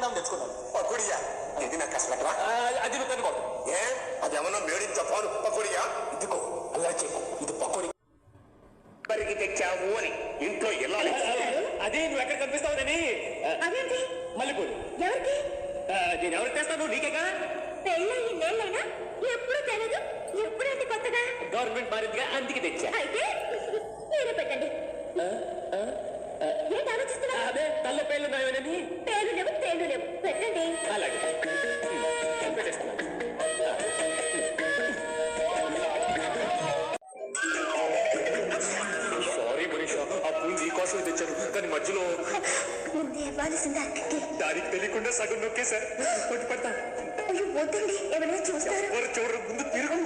తిందాం తెచ్చుకున్నాను. పకోడియా? ఇది నాకు అసలు అది నువ్వు తినకూడదు. ఏ అది ఏమన్నా మేడించ పాను పకోడియా? ఇదిగో అలా చెప్పు, ఇది పకోడి. మరికి తెచ్చావు అని ఇంట్లో ఎలా అదే నువ్వు ఎక్కడ కనిపిస్తావునని. అదేంటి మల్లెపూలు ఎవరికి? నేను ఎవరికి తెస్తాను? నీకేగా. పెళ్ళయి నేలైనా ఎప్పుడు తెలదు, ఎప్పుడంటే కొత్తగా గవర్నమెంట్ మారిందిగా, అందుకే తెచ్చా. అయితే మీరే పెట్టండి. ఏంటి ఆలోచిస్తున్నా? అదే తల్ల పేర్లు ఉన్నాయని. పేర్లు లేవు, తేళ్లు లేవు, పెట్టండి. అలాగే పెట్టేస్తున్నా. సారీ మనీషా, ఆ పూలు నీ కోసమే తెచ్చాను, కానీ మధ్యలో ముందే ఇవ్వాల్సింది అక్కకి. దానికి తెలియకుండా సగం నొక్కేశారు. కొట్టి పడతా. అయ్యో వద్దండి, ఎవరైనా చూస్తారు. చూడరు, ముందు తిరుగు.